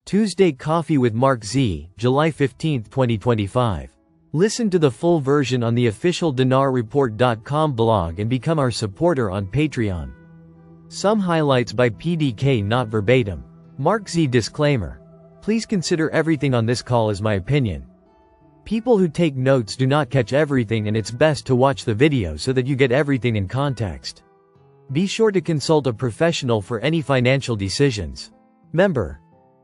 Tuesday Coffee with MarkZ, July 15, 2025. Listen to the full version on the official dinarreport.com blog and become our supporter on Patreon. Some highlights by PDK, not verbatim. MarkZ disclaimer. Please consider everything on this call as my opinion. People who take notes do not catch everything, and it's best to watch the video so that you get everything in context. Be sure to consult a professional for any financial decisions. Member.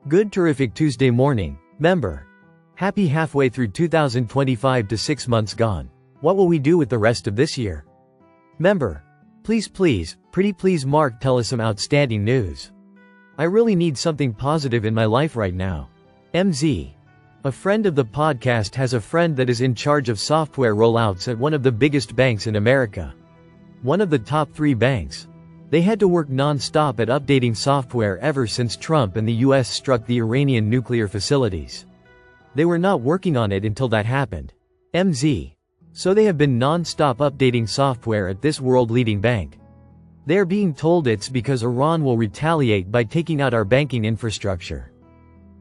Good terrific Tuesday morning, member. Happy halfway through 2025 to 6 months gone. What will we do with the rest of this year? Member. Please, pretty please Mark, tell us some outstanding news. I really need something positive in my life right now. MZ. A friend of the podcast has a friend that is in charge of software rollouts at one of the biggest banks in America. One of the top 3 banks. They had to work non-stop at updating software ever since Trump and the US struck the Iranian nuclear facilities. They were not working on it until that happened. MZ. So they have been non-stop updating software at this world-leading bank. They are being told it's because Iran will retaliate by taking out our banking infrastructure.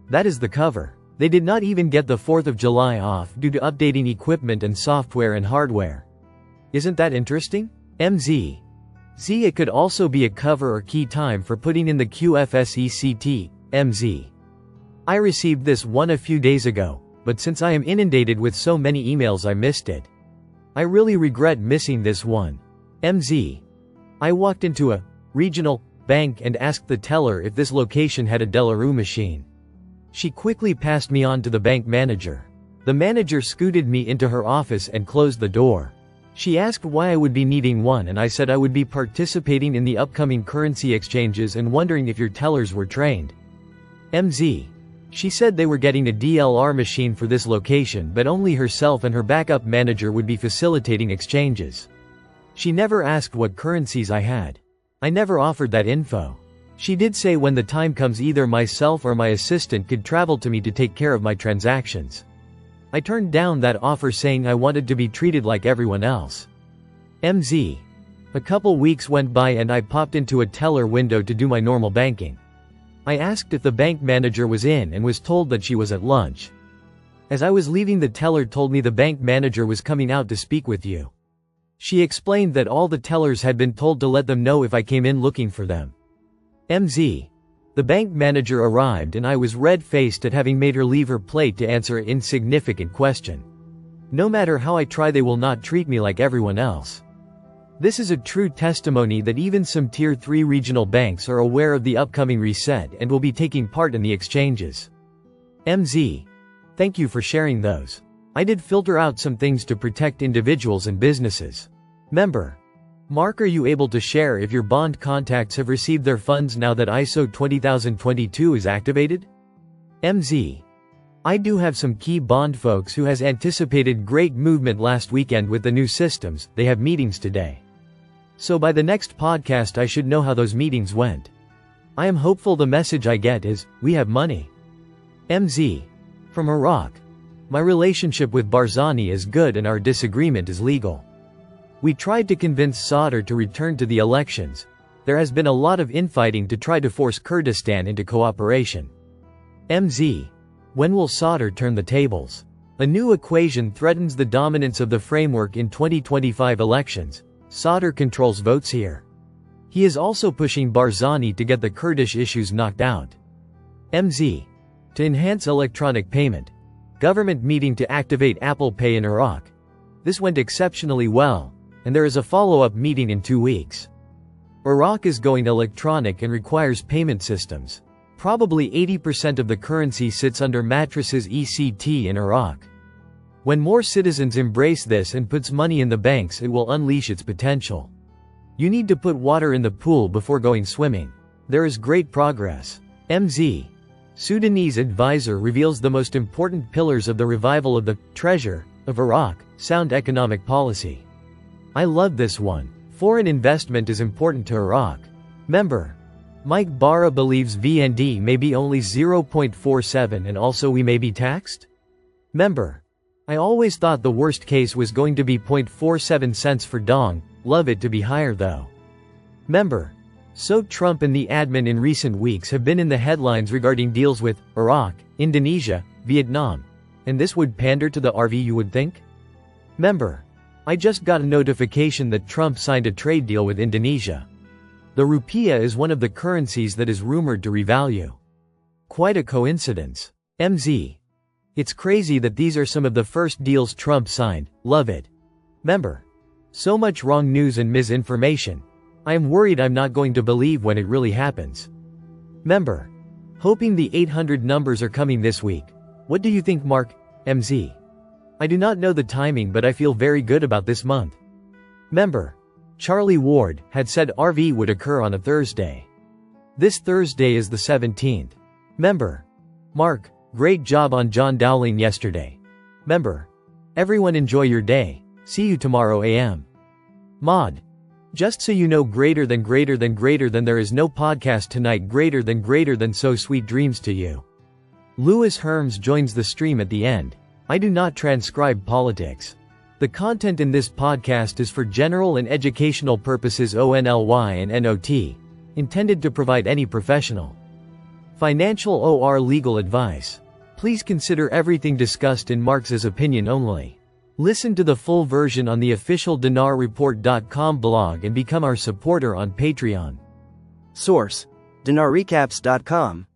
That is the cover. They did not even get the 4th of July off due to updating equipment and software and hardware. Isn't that interesting? MZ. It could also be a cover or key time for putting in the QFSECT, MZ. I received this one a few days ago, but since I am inundated with so many emails I missed it. I really regret missing this one. MZ. I walked into a regional bank and asked the teller if this location had a Delarue machine. She quickly passed me on to the bank manager. The manager scooted me into her office and closed the door. She asked why I would be needing one, and I said I would be participating in the upcoming currency exchanges and wondering if your tellers were trained. MZ. She said they were getting a DLR machine for this location, but only herself and her backup manager would be facilitating exchanges. She never asked what currencies I had. I never offered that info. She did say when the time comes either myself or my assistant could travel to me to take care of my transactions. I turned down that offer saying I wanted to be treated like everyone else. MZ. A couple weeks went by and I popped into a teller window to do my normal banking. I asked if the bank manager was in and was told that she was at lunch. As I was leaving, the teller told me the bank manager was coming out to speak with you. She explained that all the tellers had been told to let them know if I came in looking for them. MZ. The bank manager arrived and I was red-faced at having made her leave her plate to answer an insignificant question. No matter how I try, they will not treat me like everyone else. This is a true testimony that even some Tier 3 regional banks are aware of the upcoming reset and will be taking part in the exchanges. MZ. Thank you for sharing those. I did filter out some things to protect individuals and businesses. Member. Mark, are you able to share if your bond contacts have received their funds now that ISO 20022 is activated? MZ. I do have some key bond folks who has anticipated great movement last weekend with the new systems. They have meetings today. So by the next podcast I should know how those meetings went. I am hopeful the message I get is, we have money. MZ. From Iraq. My relationship with Barzani is good and our disagreement is legal. We tried to convince Sadr to return to the elections. There has been a lot of infighting to try to force Kurdistan into cooperation. MZ. When will Sadr turn the tables? A new equation threatens the dominance of the framework in 2025 elections. Sadr controls votes here. He is also pushing Barzani to get the Kurdish issues knocked out. MZ. To enhance electronic payment. Government meeting to activate Apple Pay in Iraq. This went exceptionally well. And there is a follow-up meeting in 2 weeks. Iraq is going electronic and requires payment systems. Probably 80% of the currency sits under mattresses ECT in Iraq. When more citizens embrace this and puts money in the banks, it will unleash its potential. You need to put water in the pool before going swimming. There is great progress. MZ. Sudanese advisor reveals the most important pillars of the revival of the treasure of Iraq, sound economic policy. I love this one. Foreign investment is important to Iraq. Member. Mike Barra believes VND may be only 0.47 and also we may be taxed? Member. I always thought the worst case was going to be 0.47 cents for dong, love it to be higher though. Member. So Trump and the admin in recent weeks have been in the headlines regarding deals with Iraq, Indonesia, Vietnam. And this would pander to the RV, you would think? Member. I just got a notification that Trump signed a trade deal with Indonesia. The rupiah is one of the currencies that is rumored to revalue. Quite a coincidence. MZ. It's crazy that these are some of the first deals Trump signed. Love it. Member. So much wrong news and misinformation. I am worried I'm not going to believe when it really happens. Member. Hoping the 800 numbers are coming this week. What do you think, Mark? MZ. I do not know the timing, but I feel very good about this month. Member. Charlie Ward had said RV would occur on a Thursday. This Thursday is the 17th. Member. Mark, great job on John Dowling yesterday. Member. Everyone enjoy your day. See you tomorrow AM. Mod. Just so you know, greater than there is no podcast tonight, greater than so sweet dreams to you. Lewis Herms joins the stream at the end. I do not transcribe politics. The content in this podcast is for general and educational purposes only and not intended to provide any professional, financial or legal advice. Please consider everything discussed in MarkZ's opinion only. Listen to the full version on the official dinarreport.com blog and become our supporter on Patreon. Source: dinarrecaps.com